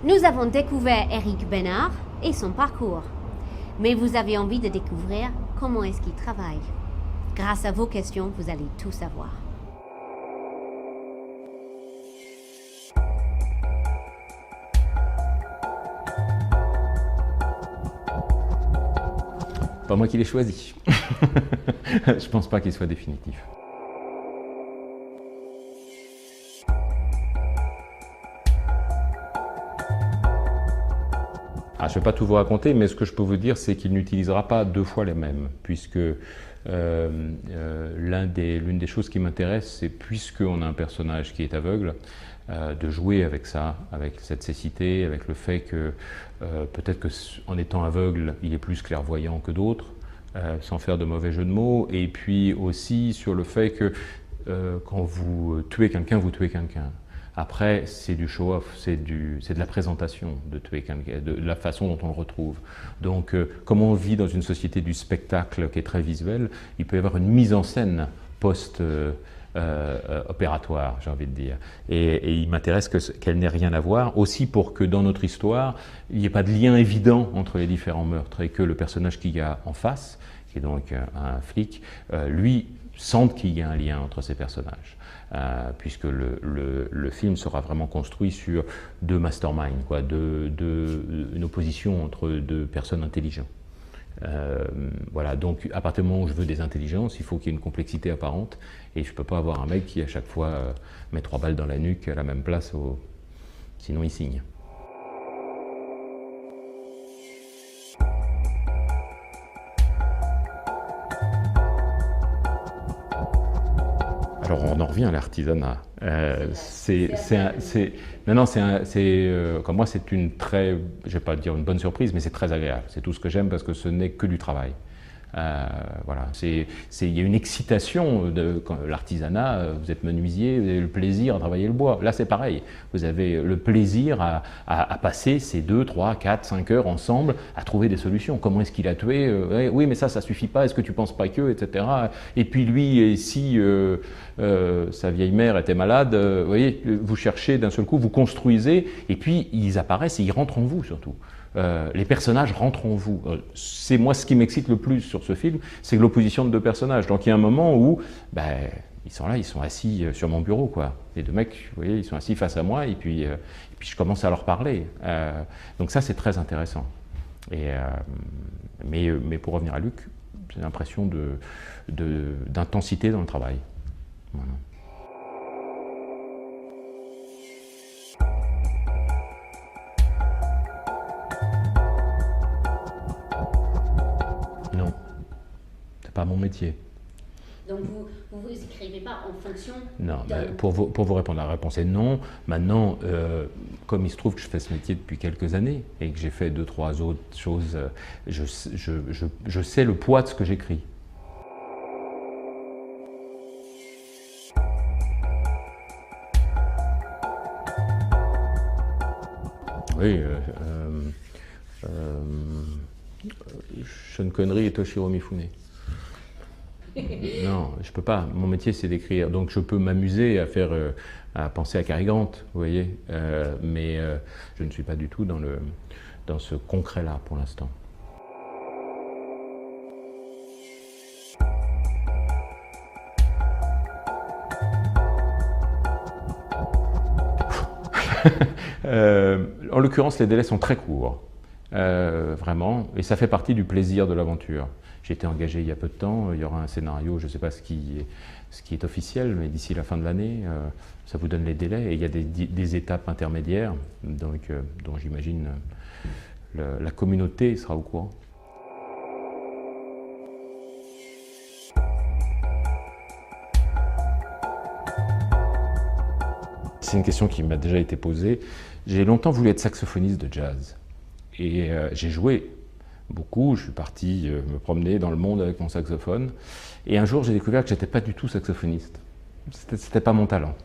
Nous avons découvert Eric Bénard et son parcours. Mais vous avez envie de découvrir comment est-ce qu'il travaille. Grâce à vos questions, vous allez tout savoir. Pas moi qui l'ai choisi. Je pense pas qu'il soit définitif. Je ne vais pas tout vous raconter, mais ce que je peux vous dire, c'est qu'il n'utilisera pas 2 fois les mêmes, puisque l'une des choses qui m'intéresse, c'est puisqu'on a un personnage qui est aveugle, de jouer avec ça, avec cette cécité, avec le fait que peut-être qu'en étant aveugle, il est plus clairvoyant que d'autres, sans faire de mauvais jeu de mots, et puis aussi sur le fait que quand vous tuez quelqu'un, vous tuez quelqu'un. Après, c'est du show-off, c'est de la présentation de tuer quelqu'un, de la façon dont on le retrouve. Donc, comme on vit dans une société du spectacle qui est très visuelle, il peut y avoir une mise en scène post-opératoire, j'ai envie de dire. Et il m'intéresse qu'elle n'ait rien à voir, aussi pour que dans notre histoire, il n'y ait pas de lien évident entre les différents meurtres et que le personnage qu'il y a en face, qui est donc un flic, lui, sente qu'il y a un lien entre ces personnages. Puisque le film sera vraiment construit sur 2 masterminds, quoi, une opposition entre 2 personnes intelligentes. Voilà, donc à partir du moment où je veux des intelligences, il faut qu'il y ait une complexité apparente, et je ne peux pas avoir un mec qui à chaque fois met 3 balles dans la nuque à la même place, sinon il signe. Alors on en revient à l'artisanat. Comme moi, c'est une très, je vais pas dire une bonne surprise, mais c'est très agréable. C'est tout ce que j'aime parce que ce n'est que du travail. Voilà, il y a une excitation de l'artisanat. Vous êtes menuisier, vous avez le plaisir à travailler le bois. Là, c'est pareil. Vous avez le plaisir à passer ces 2, 3, 4, 5 heures ensemble à trouver des solutions. Comment est-ce qu'il a tué? Oui, mais ça suffit pas. Est-ce que tu penses pas que, etc. Et puis lui, si sa vieille mère était malade, vous voyez, vous cherchez d'un seul coup, vous construisez, et puis ils apparaissent et ils rentrent en vous surtout. Les personnages rentrent en vous. C'est moi ce qui m'excite le plus sur ce film, c'est l'opposition de 2 personnages. Donc il y a un moment où ils sont là, ils sont assis sur mon bureau, quoi. Les 2 mecs, vous voyez, ils sont assis face à moi, et puis je commence à leur parler. Donc ça, c'est très intéressant. Mais pour revenir à Luc, j'ai l'impression d'intensité dans le travail. Voilà. Non, c'est pas mon métier. Donc vous écrivez pas en fonction? Non, pour vous répondre, la réponse est non. Maintenant, comme il se trouve que je fais ce métier depuis quelques années et que j'ai fait 2, 3 autres choses, je sais le poids de ce que j'écris. Oui, Sean Connery et Toshiro Mifune. Non, je peux pas. Mon métier, c'est d'écrire. Donc, je peux m'amuser à penser à Cary Grant, vous voyez. Mais je ne suis pas du tout dans ce concret-là pour l'instant. En l'occurrence, les délais sont très courts, vraiment, et ça fait partie du plaisir de l'aventure. J'ai été engagé il y a peu de temps, il y aura un scénario, je ne sais pas ce qui est officiel, mais d'ici la fin de l'année, ça vous donne les délais, et il y a des étapes intermédiaires, donc, dont j'imagine la communauté sera au courant. C'est une question qui m'a déjà été posée. J'ai longtemps voulu être saxophoniste de jazz. Et j'ai joué beaucoup. Je suis parti me promener dans le monde avec mon saxophone. Et un jour, j'ai découvert que je n'étais pas du tout saxophoniste. C'était pas mon talent.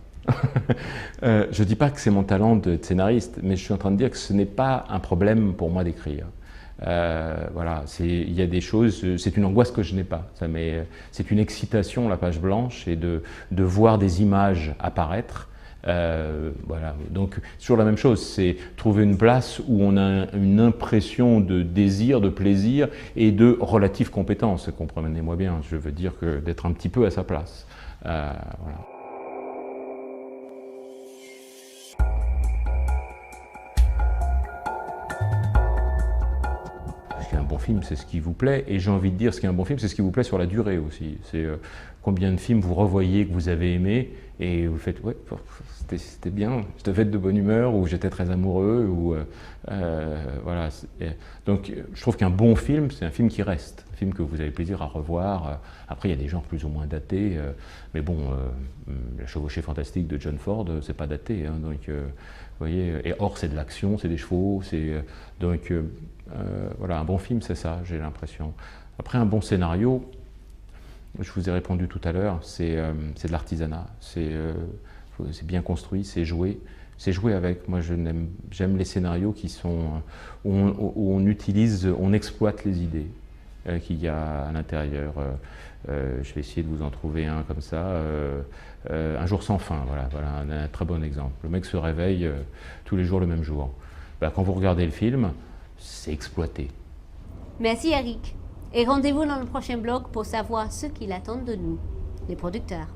Je ne dis pas que c'est mon talent de scénariste, mais je suis en train de dire que ce n'est pas un problème pour moi d'écrire. Voilà, il y a des choses, c'est une angoisse que je n'ai pas. C'est une excitation, la page blanche, et de voir des images apparaître Voilà. Donc, toujours la même chose, c'est trouver une place où on a une impression de désir, de plaisir et de relative compétence. Comprenez-moi bien, je veux dire que d'être un petit peu à sa place. Voilà. Un bon film, c'est ce qui vous plaît, et j'ai envie de dire, ce qui est un bon film, c'est ce qui vous plaît sur la durée aussi. C'est combien de films vous revoyez que vous avez aimés, et vous faites, ouais, c'était bien, je devais être de bonne humeur, ou j'étais très amoureux, ou voilà. Donc, je trouve qu'un bon film, c'est un film qui reste, un film que vous avez plaisir à revoir. Après, il y a des genres plus ou moins datés, mais bon, La Chevauchée fantastique de John Ford, c'est pas daté, hein, donc, vous voyez. Et Or, c'est de l'action, c'est des chevaux, donc. Voilà, un bon film, c'est ça, j'ai l'impression. Après, un bon scénario, je vous ai répondu tout à l'heure, c'est de l'artisanat. C'est bien construit, c'est joué avec. Moi, j'aime les scénarios qui sont où on utilise, on exploite les idées qu'il y a à l'intérieur. Je vais essayer de vous en trouver un comme ça. Un jour sans fin, voilà un très bon exemple. Le mec se réveille tous les jours le même jour. Ben, quand vous regardez le film, c'est exploité. Merci Eric. Et rendez-vous dans le prochain blog pour savoir ce qu'il attend de nous, les producteurs.